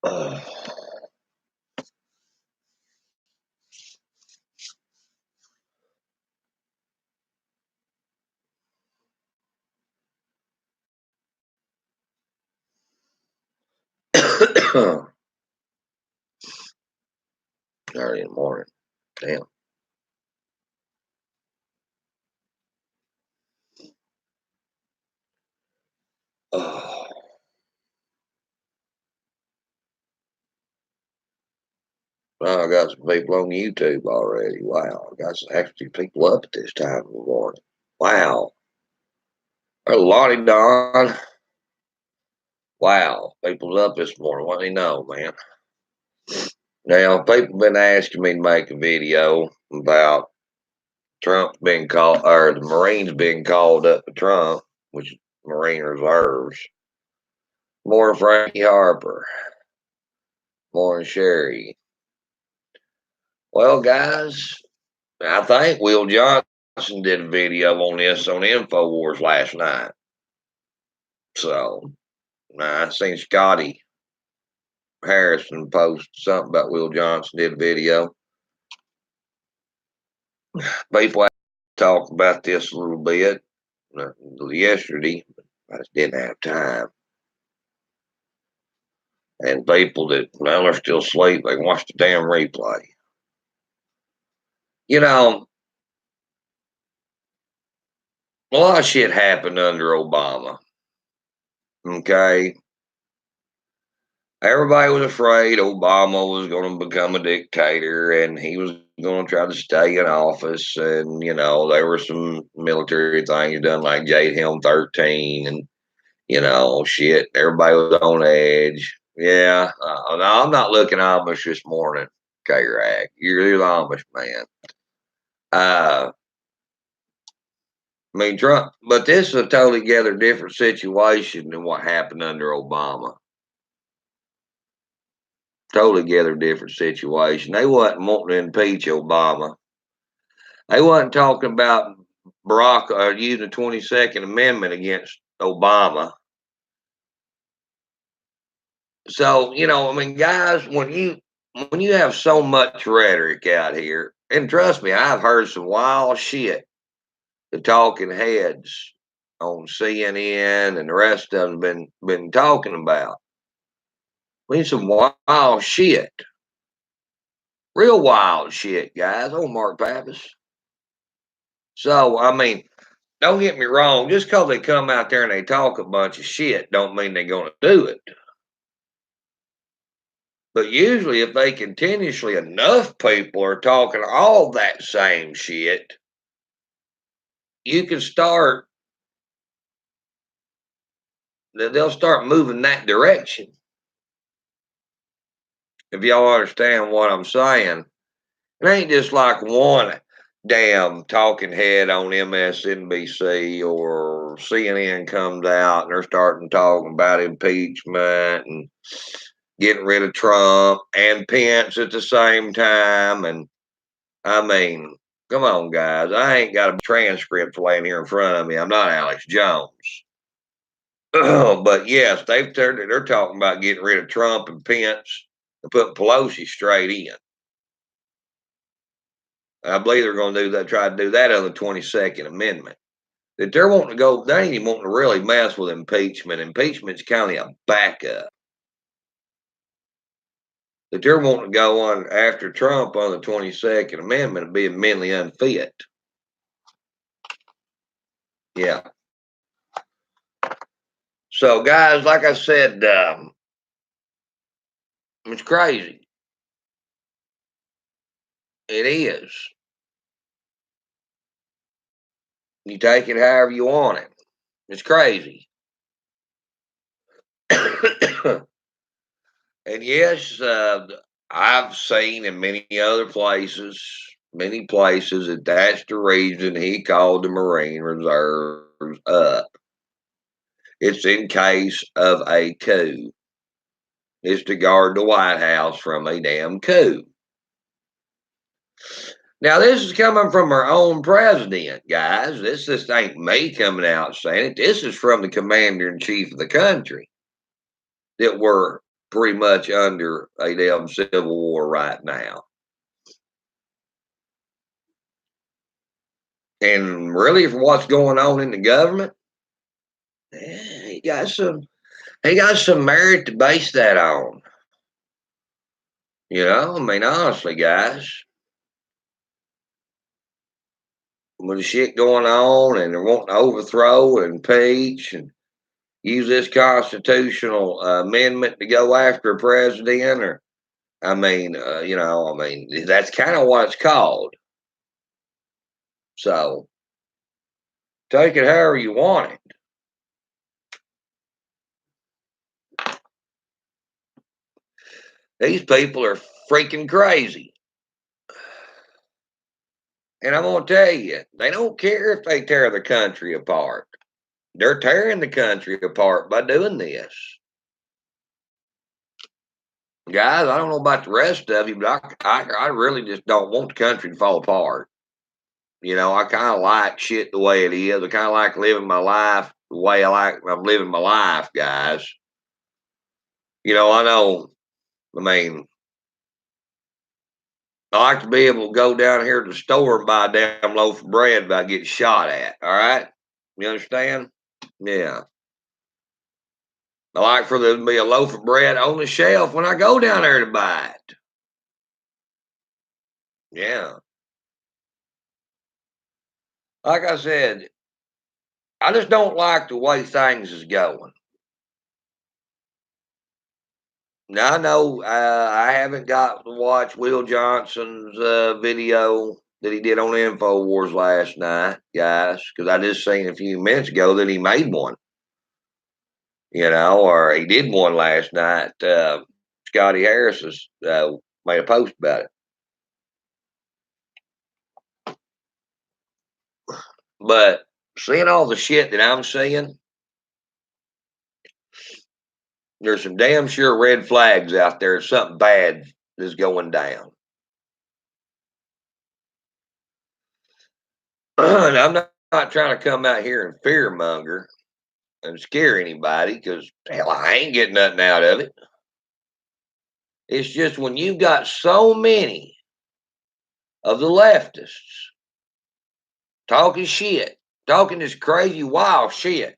Uh, early in the morning. Damn. Oh, well, I got some people on YouTube already. Wow. I got some actually people up at this time of the morning. Wow. Lottie Don. Wow. People's up this morning. What do you know, man? Now, people been asking me to make a video about Trump being called, or the Marines being called up to Trump, which is Marine reserves. More Frankie Harper. More Sherry. Well, guys, I think Will Johnson did a video on this on InfoWars last night. So, I seen Scotty Harrison post something about Will Johnson did a video. People talked about this a little bit yesterday, but I just didn't have time. And people that, well, they're still asleep, they can watch the damn replay. You know, a lot of shit happened under Obama. Okay. Everybody was afraid Obama was going to become a dictator and he was going to try to stay in office. And, there were some military things done like JHEM 13 and, shit. Everybody was on edge. Yeah. No, I'm not looking Amish this morning, K-Rag. You're the Amish man. I mean, Trump, but this is a totally different situation than what happened under Obama. Totally different situation. They wasn't wanting to impeach Obama. They wasn't talking about Barack or using the 22nd Amendment against Obama. So, I mean, guys, when you have so much rhetoric out here, and trust me, I've heard some wild shit. The talking heads on CNN and the rest of them been talking about. I mean, some wild shit. Real wild shit, guys. Oh, Mark Pappas. So, I mean, don't get me wrong. Just because they come out there and they talk a bunch of shit don't mean they're going to do it. But usually, if they continuously enough people are talking all that same shit, you can start, they'll start moving that direction. If y'all understand what I'm saying, it ain't just like one damn talking head on MSNBC or CNN comes out and they're starting talking about impeachment and getting rid of Trump and Pence at the same time. And I mean, come on, guys. I ain't got a transcript laying here in front of me. I'm not Alex Jones. But yes, they're talking about getting rid of Trump and Pence and putting Pelosi straight in. I believe they're going to do that, try to do that on the 22nd Amendment. That they're wanting to go, they ain't even wanting to really mess with impeachment. Impeachment's kind of a backup. That they're wanting to go on after Trump on the 22nd Amendment and being mentally unfit. Yeah. So, guys, like I said, it's crazy. It is. You take it however you want it. It's crazy. And yes, I've seen in many places that that's the reason he called the Marine Reserves up. It's in case of a coup. It's to guard the White House from a damn coup. Now, this is coming from our own president, guys. This just ain't me coming out saying it. This is from the commander in chief of the country that we're pretty much under a damn civil war right now. And really, for what's going on in the government, he got some merit to base that on. I mean, honestly, guys, with the shit going on and they're wanting to overthrow and impeach and use this constitutional amendment to go after a president, or that's kind of what it's called. So take it however you want it. These people are freaking crazy. And I'm going to tell you, they don't care if they tear the country apart. They're tearing the country apart by doing this. Guys, I don't know about the rest of you, but I really just don't want the country to fall apart. I kind of like shit the way it is. I kind of like living my life the way I'm living my life, guys. I know, I mean, I like to be able to go down here to the store and buy a damn loaf of bread without getting shot at. All right? You understand? Yeah. I like for there to be a loaf of bread on the shelf when I go down there to buy it. Yeah. Like I said, I just don't like the way things is going. Now, I know I haven't got to watch Will Johnson's video that he did on InfoWars last night, guys, because I just seen a few minutes ago that he made one. Or he did one last night. Scotty Harris has made a post about it. But seeing all the shit that I'm seeing, there's some damn sure red flags out there. Something bad is going down. And I'm not trying to come out here and fearmonger and scare anybody, because hell, I ain't getting nothing out of it. It's just when you've got so many of the leftists talking shit, talking this crazy wild shit.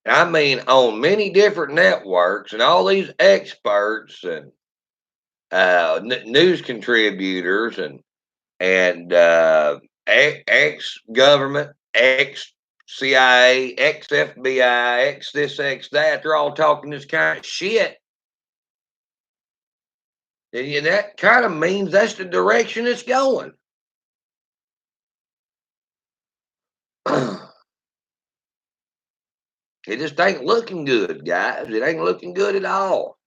I mean, on many different networks and all these experts and news contributors and ex-government, ex-CIA, ex-FBI, ex-this, ex-that, they're all talking this kind of shit. And that kind of means that's the direction it's going. It just ain't looking good, guys. It ain't looking good at all.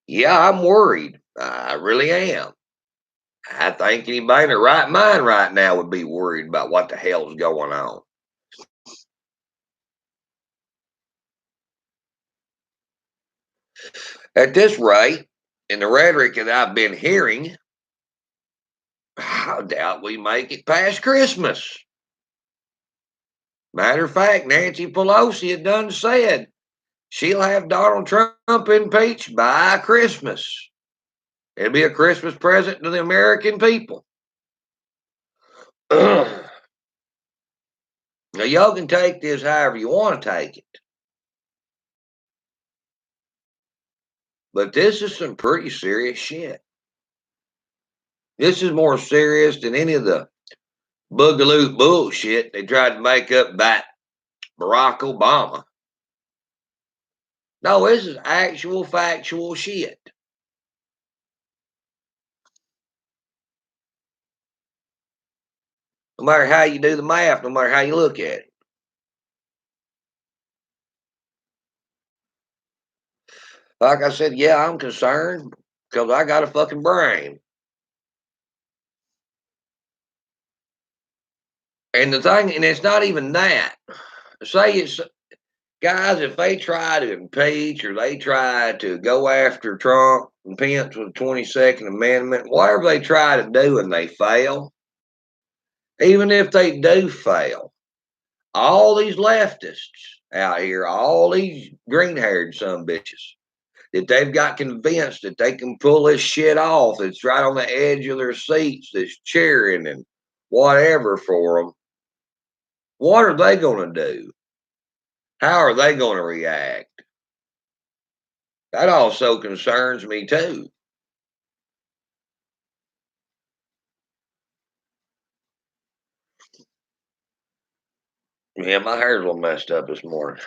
Yeah, I'm worried. I really am. I think anybody in their right mind right now would be worried about what the hell's going on. At this rate, in the rhetoric that I've been hearing, I doubt we make it past Christmas. Matter of fact, Nancy Pelosi had done said she'll have Donald Trump impeached by Christmas. It'll be a Christmas present to the American people. Now, y'all can take this however you want to take it. But this is some pretty serious shit. This is more serious than any of the boogaloo bullshit they tried to make up about Barack Obama. No, this is actual factual shit. No matter how you do the math, no matter how you look at it. Like I said, yeah, I'm concerned because I got a fucking brain. And the thing, and it's not even that. Say it's, guys, if they try to impeach or they try to go after Trump and Pence with the 22nd Amendment, whatever they try to do and they fail, even if they do fail, all these leftists out here, all these green-haired sumbitches, that they've got convinced that they can pull this shit off. It's right on the edge of their seats, that's cheering and whatever for them. What are they going to do? How are they going to react? That also concerns me too. Yeah, my hair's a little messed up this morning.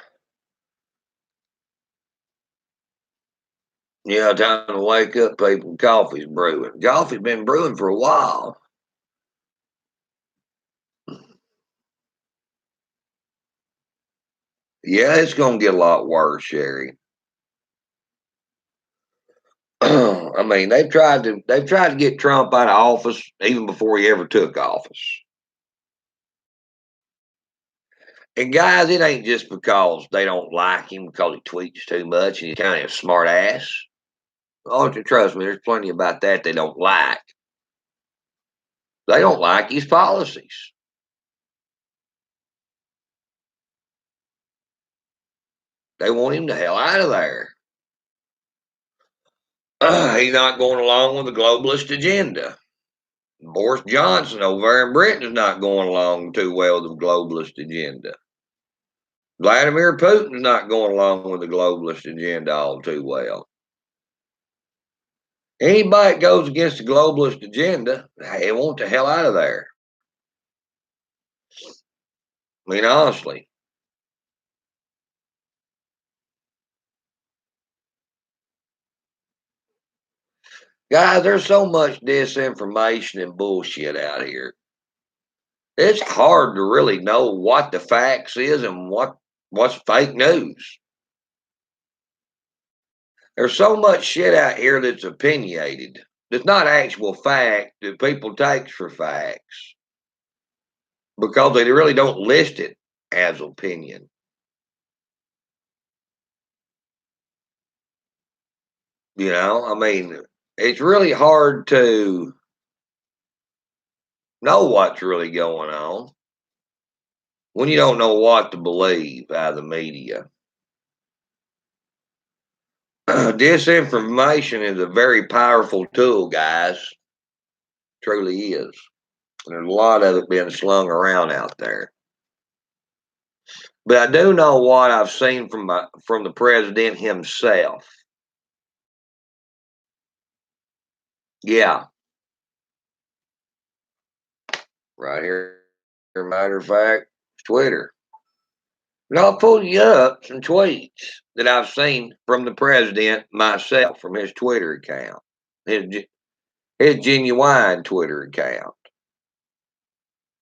Yeah, time to wake up, people. Coffee's brewing. Coffee's been brewing for a while. Yeah, it's going to get a lot worse, Sherry. I mean, they've tried to get Trump out of office even before he ever took office. And guys, it ain't just because they don't like him because he tweets too much and he's kind of a smart ass. Oh, trust me, there's plenty about that they don't like. They don't like his policies. They want him the hell out of there. He's not going along with the globalist agenda. Boris Johnson over there in Britain is not going along too well with the globalist agenda. Vladimir Putin's not going along with the globalist agenda all too well. Anybody that goes against the globalist agenda, they want the hell out of there. I mean, honestly. Guys, there's so much disinformation and bullshit out here. It's hard to really know what the facts is and what's fake news. There's so much shit out here that's opinionated. That's not actual fact that people take for facts because they really don't list it as opinion. You know, I mean, it's really hard to know what's really going on when you don't know what to believe out of the media. Disinformation is a very powerful tool, guys. Truly is. And there's a lot of it being slung around out there. But I do know what I've seen from the president himself. Yeah, right here. Matter of fact, Twitter. And I'll pull you up some tweets that I've seen from the president myself from his Twitter account, his genuine Twitter account.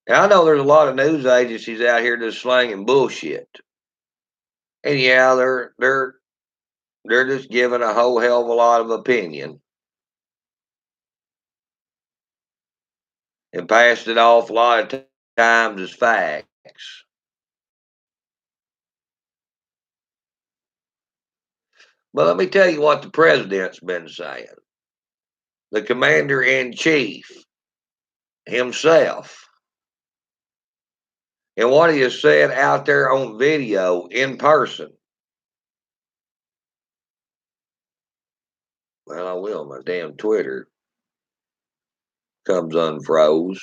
And I know there's a lot of news agencies out here just slanging bullshit. And yeah, they're just giving a whole hell of a lot of opinion and passed it off a lot of times as facts. But let me tell you what the president's been saying. The commander in chief himself. And what he has said out there on video in person. Well, I will. My damn Twitter comes unfroze.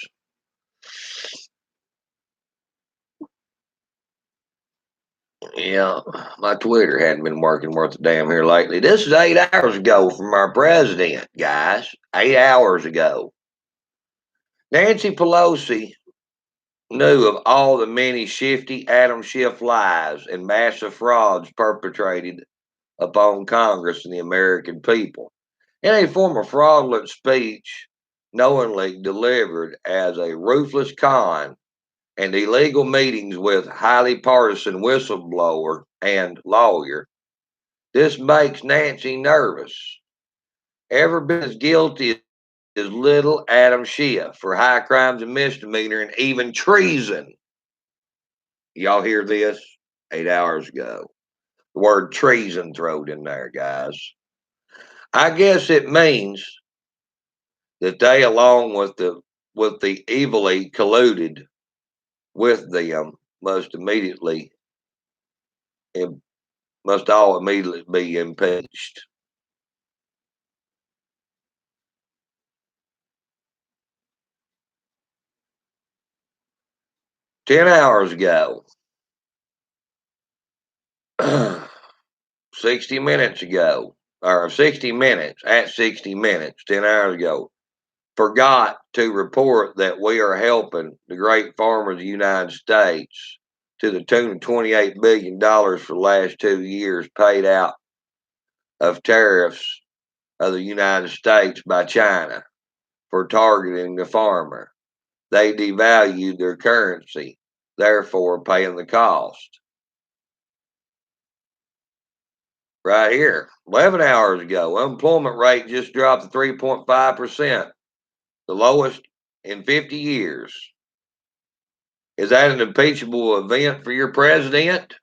Yeah, my Twitter hadn't been working worth a damn here lately. This is 8 hours ago from our president, guys. 8 hours ago. Nancy Pelosi knew of all the many shifty Adam Schiff lies and massive frauds perpetrated upon Congress and the American people in a form of fraudulent speech knowingly delivered as a ruthless con and illegal meetings with highly partisan whistleblower and lawyer. This makes Nancy nervous. Every bit as guilty as little Adam Schiff for high crimes and misdemeanor and even treason. Y'all hear this? 8 hours ago. The word treason thrown in there, guys. I guess it means that they, along with the evilly colluded with them, must all immediately be impeached. 10 hours ago, 60 minutes ago, or 60 minutes, at 60 minutes, 10 hours ago, forgot to report that we are helping the great farmers of the United States to the tune of $28 billion for the last 2 years paid out of tariffs of the United States by China for targeting the farmer. They devalued their currency, therefore paying the cost. Right here, 11 hours ago, unemployment rate just dropped to 3.5%, the lowest in 50 years. Is that an impeachable event for your president?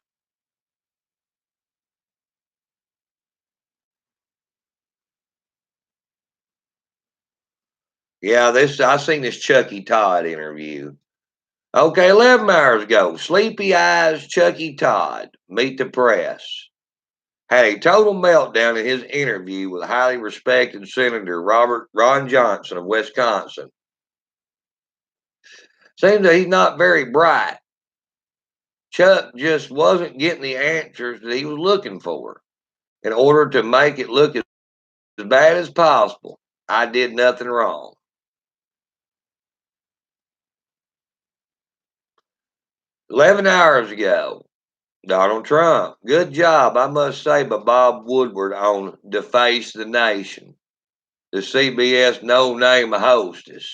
Yeah, I seen this Chucky Todd interview. Okay, 11 hours ago, sleepy eyes Chucky Todd, meet the press, had a total meltdown in his interview with highly respected Senator Ron Johnson of Wisconsin. Seems that he's not very bright. Chuck just wasn't getting the answers that he was looking for. In order to make it look as bad as possible, I did nothing wrong. 11 hours ago, Donald Trump. Good job, I must say, by Bob Woodward on Deface the Nation, the CBS no name hostess,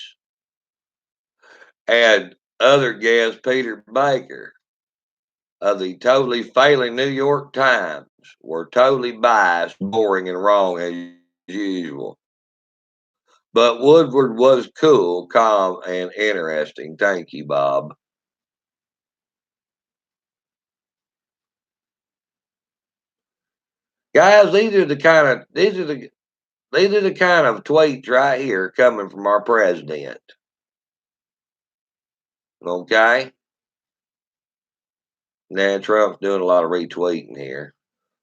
and other guest Peter Baker of the totally failing New York Times were totally biased, boring, and wrong as usual. But Woodward was cool, calm, and interesting. Thank you, Bob. Guys, these are the kind of tweets right here coming from our president. Okay? Now Trump's doing a lot of retweeting here.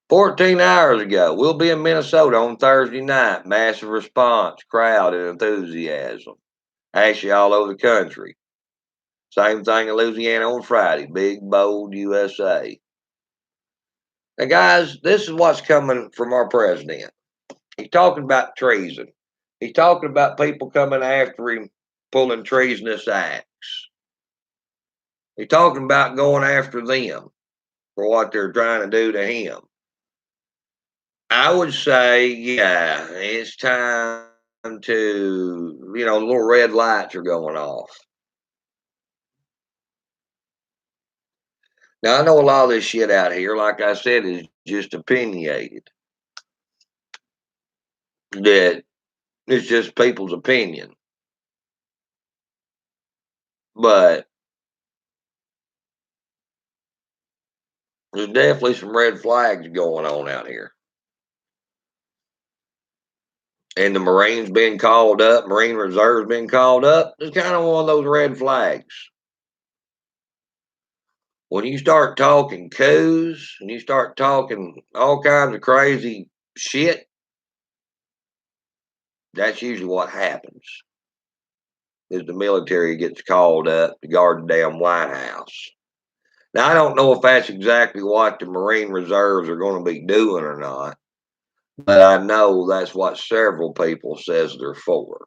14 hours ago, we'll be in Minnesota on Thursday night. Massive response, crowd, and enthusiasm. Actually, all over the country. Same thing in Louisiana on Friday. Big, bold USA. Now, guys, this is what's coming from our president. He's talking about treason. He's talking about people coming after him, pulling treasonous acts. He's talking about going after them for what they're trying to do to him. I would say, yeah, it's time to, little red lights are going off. Now, I know a lot of this shit out here, like I said, is just opinionated. That it's just people's opinion. But there's definitely some red flags going on out here. And the Marines being called up, Marine Reserves being called up, it's kind of one of those red flags. When you start talking coups and you start talking all kinds of crazy shit, that's usually what happens. Is the military gets called up to guard the damn White House. Now, I don't know if that's exactly what the Marine Reserves are going to be doing or not, but I know that's what several people says they're for.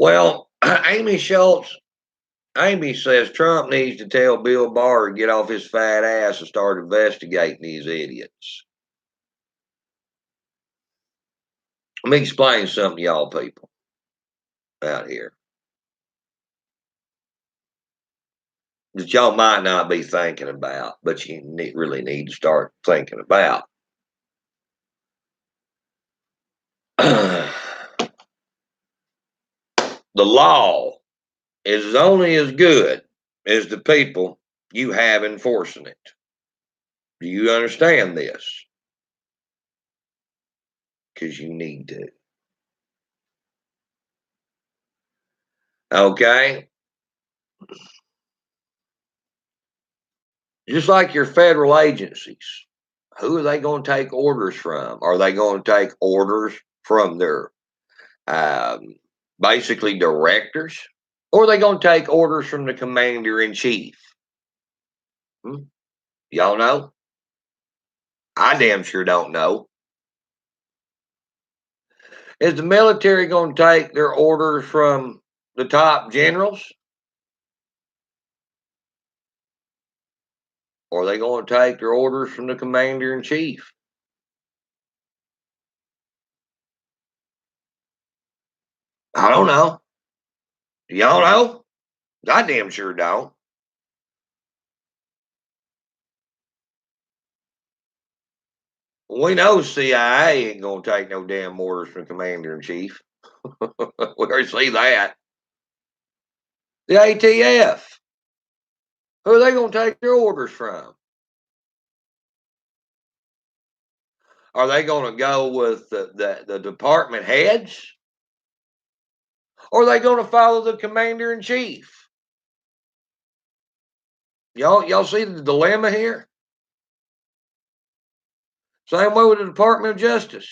Well, Amy says Trump needs to tell Bill Barr to get off his fat ass and start investigating these idiots. Let me explain something to y'all people out here that y'all might not be thinking about, but you really need to start thinking about. The law is only as good as the people you have enforcing it. Do you understand this? Because you need to. Okay? Just like your federal agencies, who are they going to take orders from? Are they going to take orders from their um, basically directors, or are they going to take orders from the commander in chief? Hmm? Y'all know? I damn sure don't know. Is the military going to take their orders from the top generals? Or are they going to take their orders from the commander in chief? I don't know. Y'all know? I damn sure don't. We know CIA ain't gonna take no damn orders from commander in chief. We already see that. The ATF. Who are they gonna take their orders from? Are they gonna go with the department heads? Or are they gonna follow the commander in chief? Y'all see the dilemma here? Same way with the Department of Justice.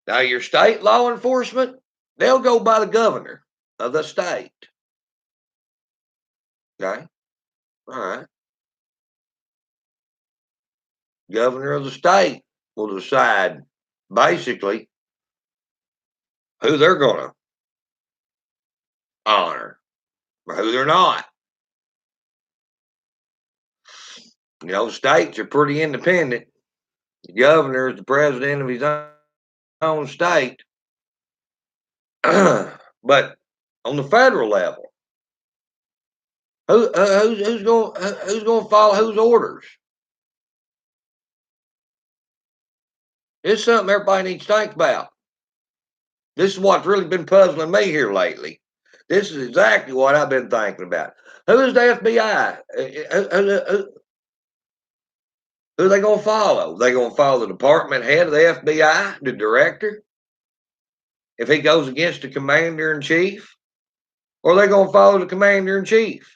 Now your state law enforcement, they'll go by the governor of the state. Okay. All right. Governor of the state will decide basically who they're going to honor or who they're not. States are pretty independent. The governor is the president of his own state. But on the federal level, who's going to follow whose orders? It's something everybody needs to think about. This is what's really been puzzling me here lately. This is exactly what I've been thinking about. Who is the FBI? Who are they going to follow? They going to follow the department head of the FBI, the director, if he goes against the commander in chief? Or are they going to follow the commander in chief?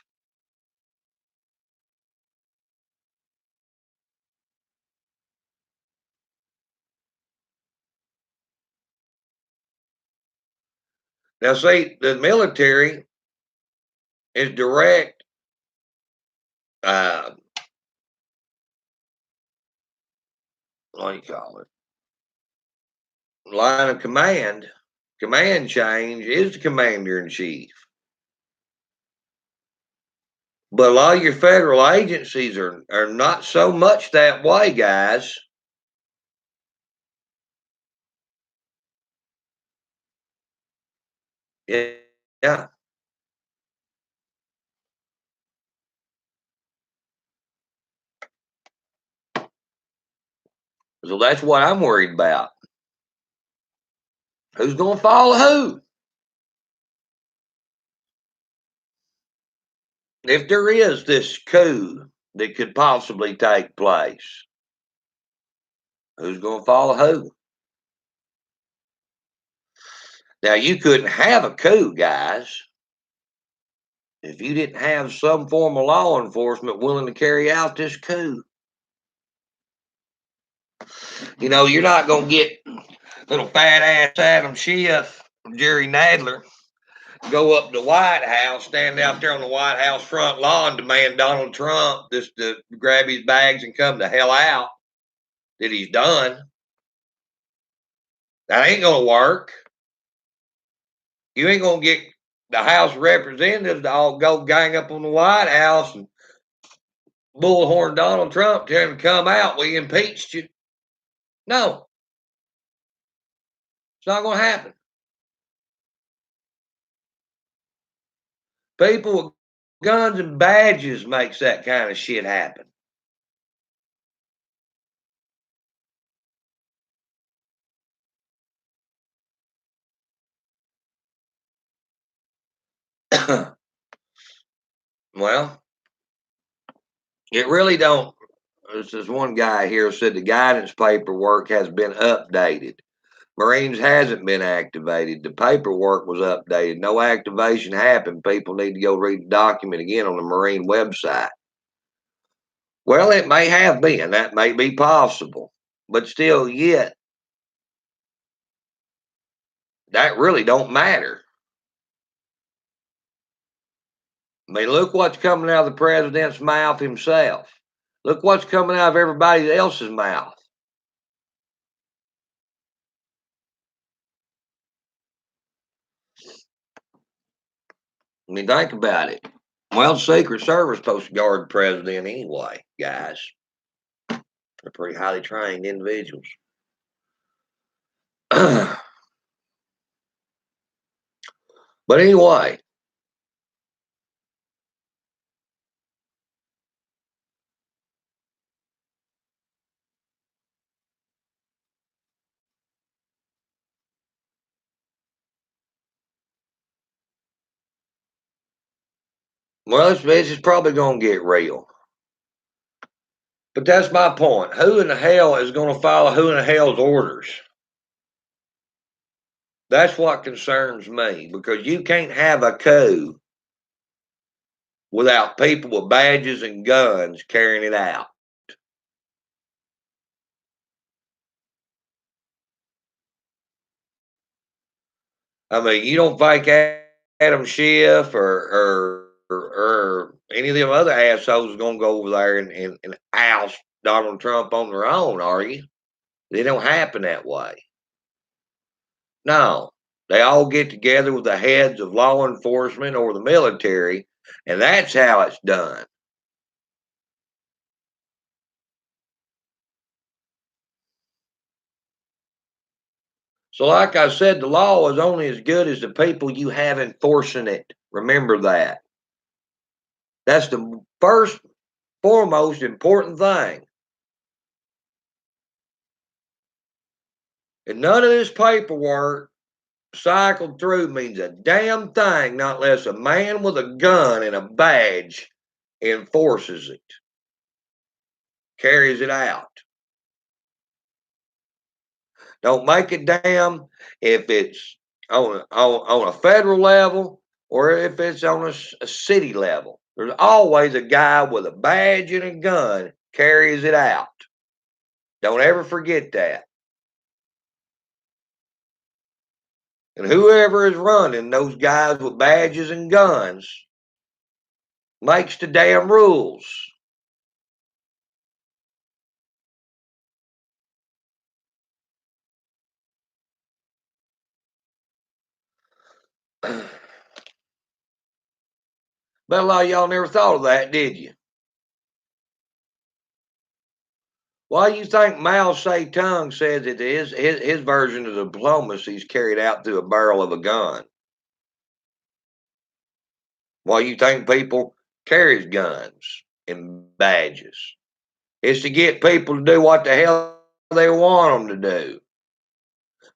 Now, see, the military is direct, uh, what do you call it? Line of command, command change is the commander in chief. But a lot of your federal agencies are not so much that way, guys. Yeah. Yeah. So that's what I'm worried about. Who's going to follow who? If there is this coup that could possibly take place, who's going to follow who? Now, you couldn't have a coup, guys, if you didn't have some form of law enforcement willing to carry out this coup. You're not going to get little fat ass Adam Schiff, Jerry Nadler, go up to the White House, stand out there on the White House front lawn, demand Donald Trump just to grab his bags and come the hell out that he's done. That ain't going to work. You ain't going to get the House of Representatives to all go gang up on the White House and bullhorn Donald Trump, tell him to come out. We impeached you. No, it's not going to happen. People with guns and badges makes that kind of shit happen. Well, it really don't. This is one guy here said the guidance paperwork has been updated. Marines hasn't been activated. The paperwork was updated. No activation happened. People need to go read the document again on the Marine website. Well, it may have been. That may be possible. But still, yet, that really don't matter. I mean, look what's coming out of the president's mouth himself. Look what's coming out of everybody else's mouth. I mean, think about it. Well, the Secret Service is supposed to guard the president anyway, guys. They're pretty highly trained individuals. But anyway, well, this is probably going to get real. But that's my point. Who in the hell is going to follow who in the hell's orders? That's what concerns me because you can't have a coup without people with badges and guns carrying it out. I mean, you don't think Adam Schiff or any of them other assholes are going to go over there and oust Donald Trump on their own, are you? They don't happen that way. No, they all get together with the heads of law enforcement or the military, and that's how it's done. So, like I said, the law is only as good as the people you have enforcing it. Remember that. That's the first, foremost important thing. And none of this paperwork cycled through means a damn thing, not unless a man with a gun and a badge enforces it, carries it out. Don't make a damn if it's on a federal level or if it's on a city level. There's always a guy with a badge and a gun carries it out. Don't ever forget that. And whoever is running those guys with badges and guns makes the damn rules. But a lot of y'all never thought of that, did you? Why do you think Mao Zedong says that his version of diplomacy is carried out through a barrel of a gun? Why you think people carries guns and badges? It's to get people to do what the hell they want them to do.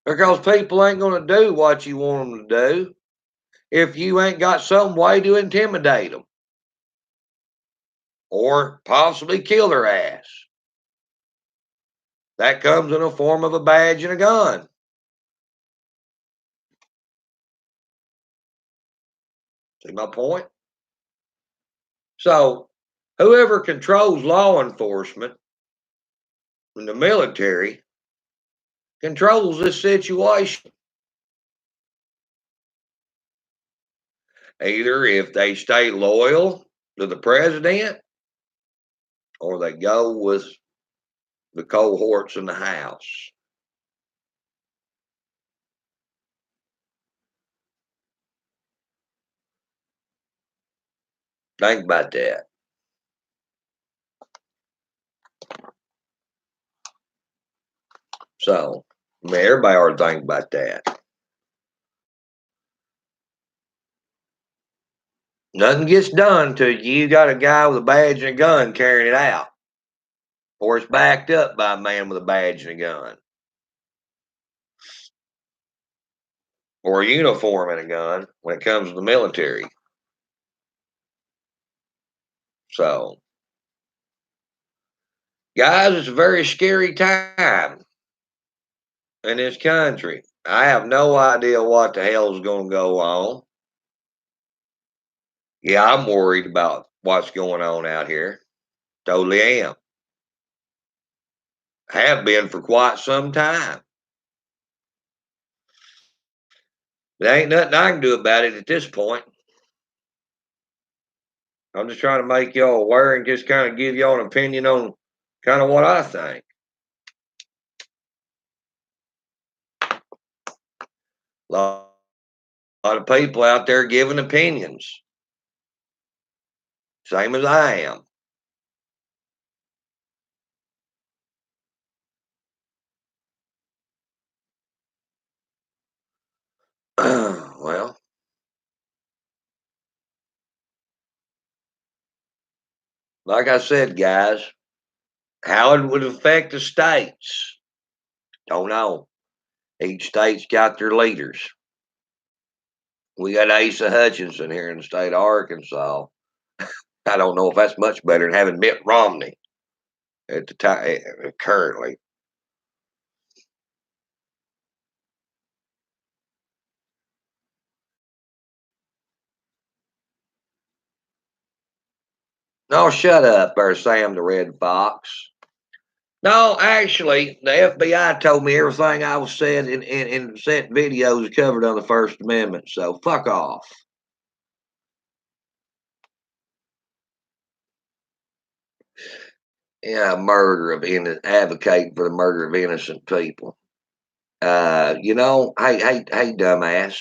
Because people ain't going to do what you want them to do if you ain't got some way to intimidate them or possibly kill their ass. That comes in the form of a badge and a gun. See my point? So, whoever controls law enforcement and the military controls this situation. Either if they stay loyal to the president or they go with the cohorts in the House. Think about that. So, I mean, everybody ought to think about that. Nothing gets done till you got a guy with a badge and a gun carrying it out, or it's backed up by a man with a badge and a gun, or a uniform and a gun when it comes to the military. So, guys, it's a very scary time in this country. I have no idea what the hell is going to go on. Yeah, I'm worried about what's going on out here. Totally am. Have been for quite some time. There ain't nothing I can do about it at this point. I'm just trying to make y'all aware and just kind of give y'all an opinion on kind of what I think. Lot of people out there giving opinions, same as I am. Well, like I said, guys, how it would affect the states, don't know. Each state's got their leaders. We got Asa Hutchinson here in the state of Arkansas. I don't know if that's much better than having Mitt Romney at the time currently. No, shut up, there, Sam the Red Fox. No, actually, the FBI told me everything I was said in sent videos covered on the First Amendment. So fuck off. Yeah, murder of advocate for the murder of innocent people. Hey, dumbass.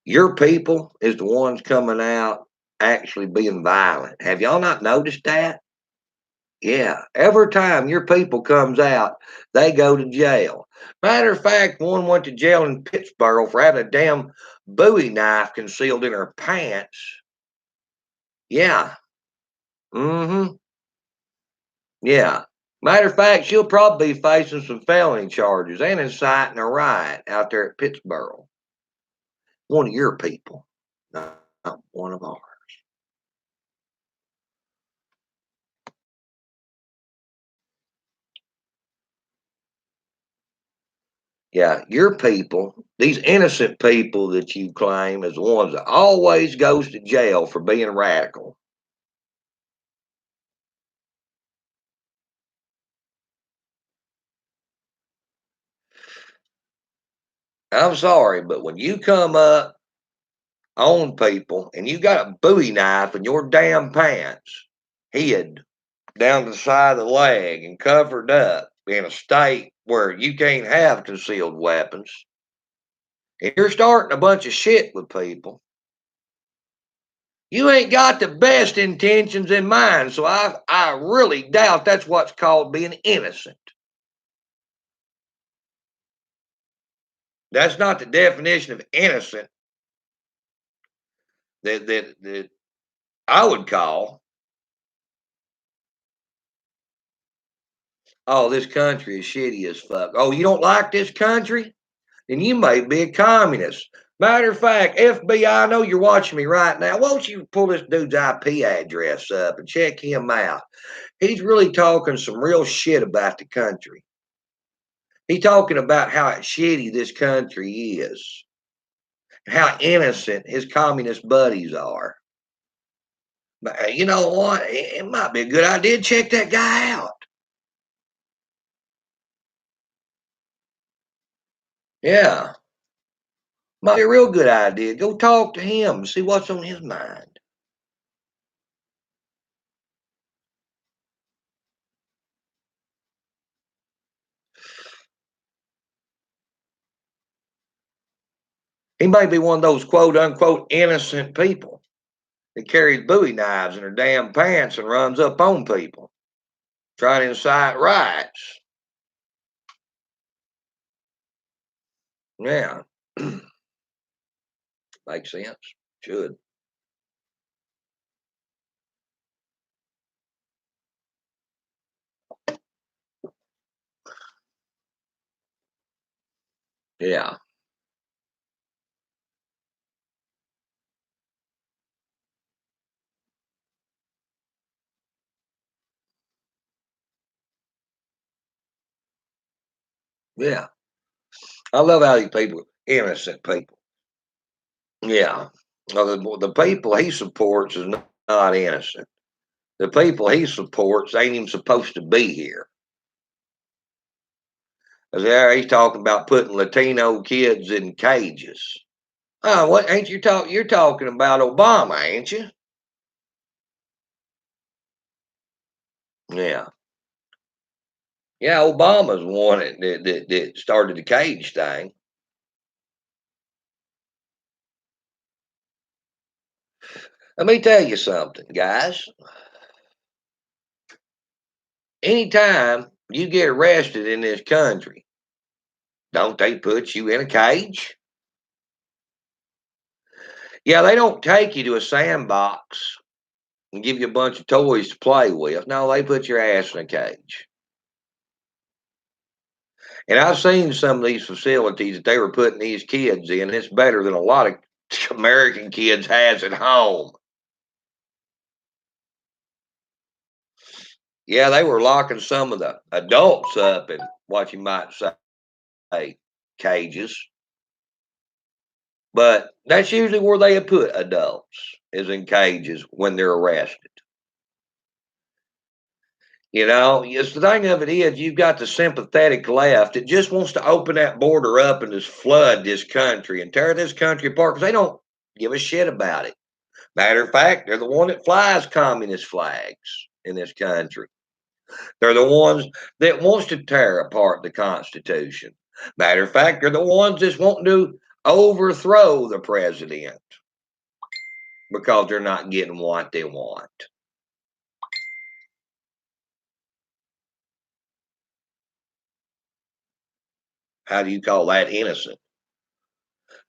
Your people is the ones coming out actually being violent. Have y'all not noticed that? Yeah, every time your people comes out, they go to jail. Matter of fact, one went to jail in Pittsburgh for having a damn Bowie knife concealed in her pants. Yeah. Mm-hmm. Yeah. Matter of fact, she'll probably be facing some felony charges and inciting a riot out there at Pittsburgh. One of your people, not one of ours. Yeah, your people, these innocent people that you claim as the ones that always goes to jail for being radical. I'm sorry, but when you come up on people and you got a Bowie knife in your damn pants, hid down to the side of the leg and covered up in a state where you can't have concealed weapons, and you're starting a bunch of shit with people, you ain't got the best intentions in mind. So I really doubt that's what's called being innocent. That's not the definition of innocent that I would call. Oh, this country is shitty as fuck. Oh, you don't like this country? Then you may be a communist. Matter of fact, FBI, I know you're watching me right now. Why don't you pull this dude's IP address up and check him out? He's really talking some real shit about the country. He's talking about how shitty this country is, how innocent his communist buddies are. But you know what? It might be a good idea to check that guy out. Yeah, might be a real good idea. Go talk to him and see what's on his mind. He may be one of those quote unquote innocent people that carries Bowie knives in her damn pants and runs up on people trying to incite riots. Yeah, makes sense. Should. Yeah, yeah. I love how these people, innocent people. Yeah. Well, the people he supports is not innocent. The people he supports ain't even supposed to be here. 'Cause there he's talking about putting Latino kids in cages. Oh, what ain't you talk? You're talking about Obama, ain't you? Yeah, yeah. Obama's the one that started the cage thing. Let me tell you something, guys. Anytime you get arrested in this country, don't they put you in a cage? Yeah, they don't take you to a sandbox and give you a bunch of toys to play with. No, they put your ass in a cage. And I've seen some of these facilities that they were putting these kids in. It's better than a lot of American kids has at home. Yeah, they were locking some of the adults up in what you might say cages, but that's usually where they put adults is in cages when they're arrested. You know, yes, the thing of it is, you've got the sympathetic left that just wants to open that border up and just flood this country and tear this country apart because they don't give a shit about it. Matter of fact, they're the one that flies communist flags in this country. They're the ones that wants to tear apart the Constitution. Matter of fact, they're the ones that want to overthrow the president because they're not getting what they want. How do you call that innocent?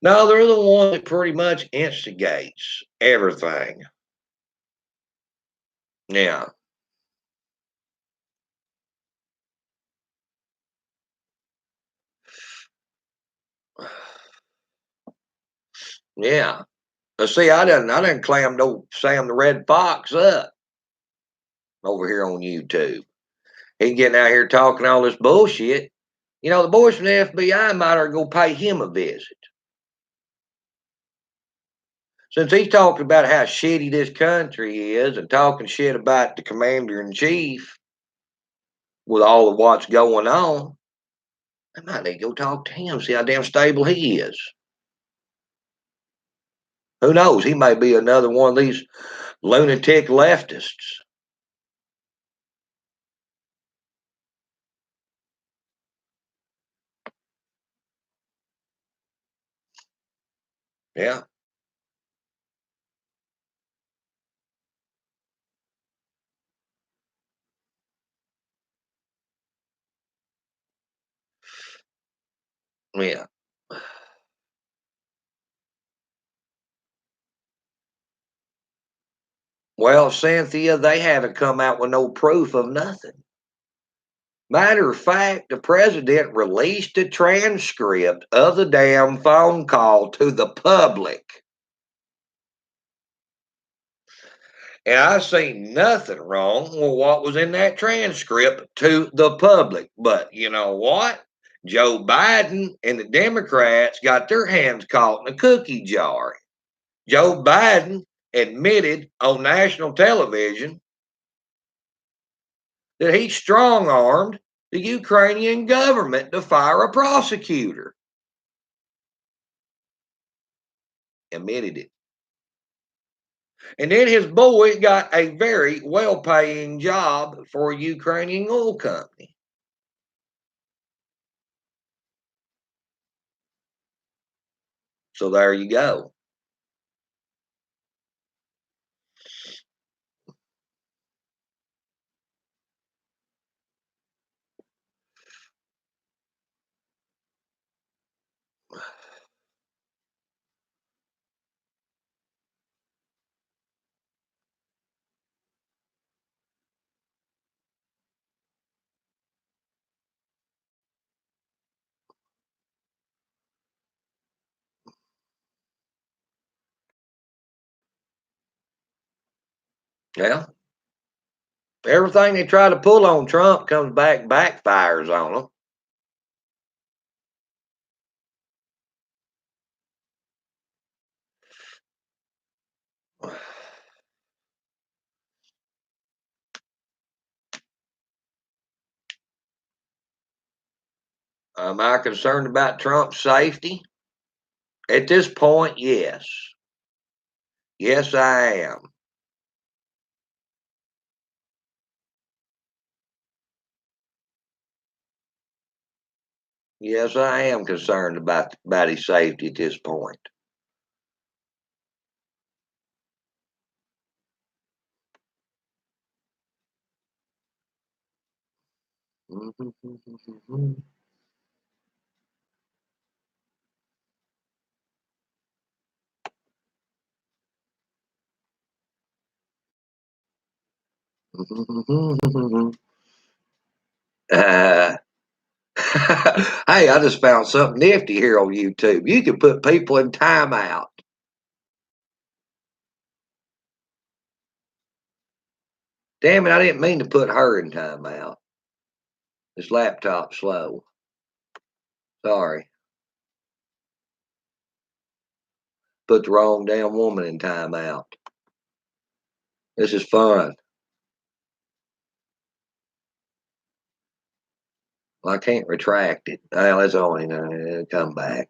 No, they're the one that pretty much instigates everything. Yeah, yeah. See, I didn't clam no Sam the Red Fox up over here on YouTube. He getting out here talking all this bullshit. You know, the boys from the FBI might are go pay him a visit. Since he's talking about how shitty this country is and talking shit about the commander in chief with all of what's going on, I might need to go talk to him, see how damn stable he is. Who knows? He may be another one of these lunatic leftists. Yeah, yeah. Well, Cynthia, they haven't come out with no proof of nothing. Matter of fact, the president released a transcript of the damn phone call to the public. And I seen nothing wrong with what was in that transcript to the public. But you know what? Joe Biden and the Democrats got their hands caught in a cookie jar. Joe Biden admitted on national television that he strong armed the Ukrainian government to fire a prosecutor. Admitted it. And then his boy got a very well paying job for a Ukrainian oil company. So there you go. Yeah. Everything they try to pull on Trump comes back backfires on them. Am I concerned about Trump's safety? At this point, yes. Yes, I am. Yes, I am concerned about his safety at this point. Uh, hey, I just found something nifty here on YouTube. You can put people in timeout. Damn it, I didn't mean to put her in timeout. This laptop's slow. Sorry. Put the wrong damn woman in timeout. This is fun. Well, I can't retract it. Well, it's only it'll come back.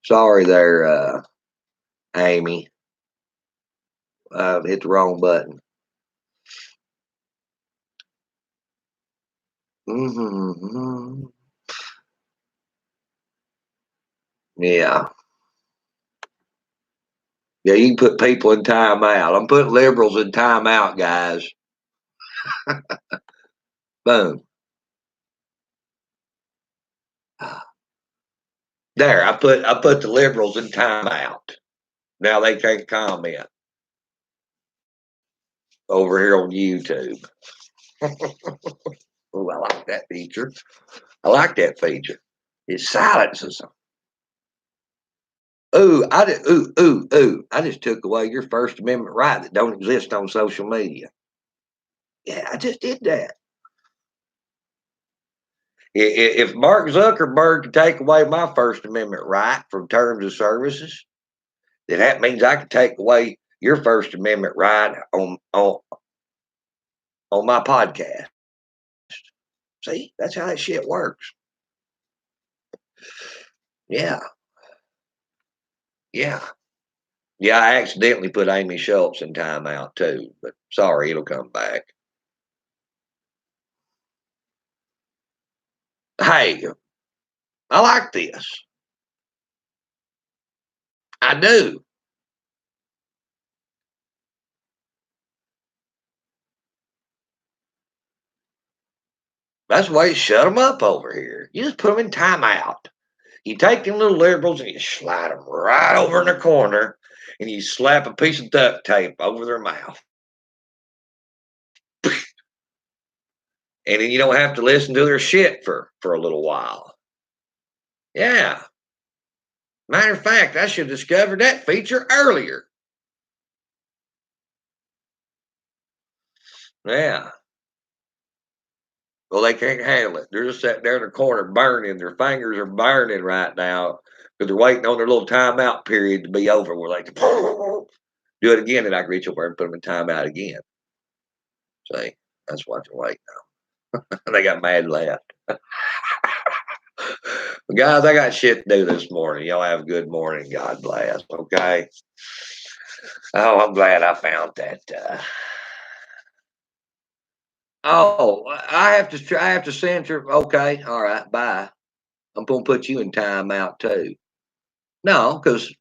Sorry there, Amy. Hit the wrong button. Mm-hmm. Yeah. Yeah, you can put people in timeout. I'm putting liberals in timeout, guys. Boom. There, I put the liberals in timeout. Now they can't comment over here on YouTube. Oh, I like that feature. I like that feature. It silences them. Ooh, I did. Ooh, ooh, ooh! I just took away your First Amendment right that don't exist on social media. Yeah, I just did that. If Mark Zuckerberg can take away my First Amendment right from terms of services, then that means I can take away your First Amendment right on my podcast. See, that's how that shit works. Yeah, yeah, yeah. I accidentally put Amy Schultz in timeout too, but sorry, it'll come back. Hey, I like this. I do. That's why you shut them up over here. You just put them in timeout. You take them little liberals and you slide them right over in the corner, and you slap a piece of duct tape over their mouth, and then you don't have to listen to their shit for a little while. Yeah. Matter of fact, I should have discovered that feature earlier. Yeah. Well, they can't handle it. They're just sitting there in the corner burning. Their fingers are burning right now because they're waiting on their little timeout period to be over where they can do it again, and I can reach over and put them in timeout again. See, that's what they're waiting on. They got mad and left. But guys, I got shit to do this morning. Y'all have a good morning. God bless. Okay. Oh, I'm glad I found that. Oh, I have to censor. Okay. All right. Bye. I'm going to put you in timeout too. No, because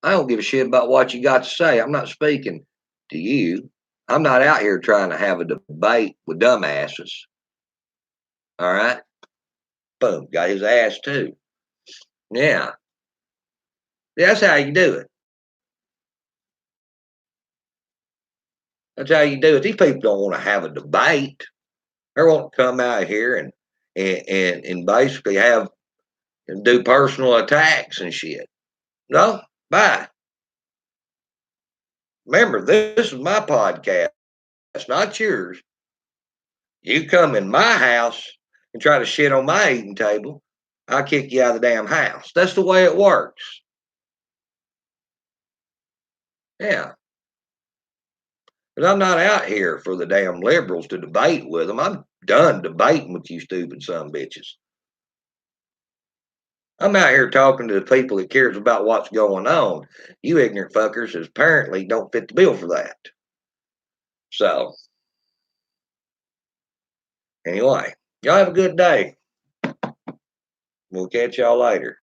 I don't give a shit about what you got to say. I'm not speaking to you. I'm not out here trying to have a debate with dumbasses. All right. Boom. Got his ass too. Yeah. That's how you do it. That's how you do it. These people don't want to have a debate. They want to come out here and basically have and do personal attacks and shit. No, bye. Remember, this is my podcast. It's not yours. You come in my house and try to shit on my eating table, I'll kick you out of the damn house. That's the way it works. Yeah. But I'm not out here for the damn liberals to debate with them. I'm done debating with you stupid son bitches. I'm out here talking to the people that cares about what's going on. You ignorant fuckers apparently don't fit the bill for that. So anyway, y'all have a good day. We'll catch y'all later.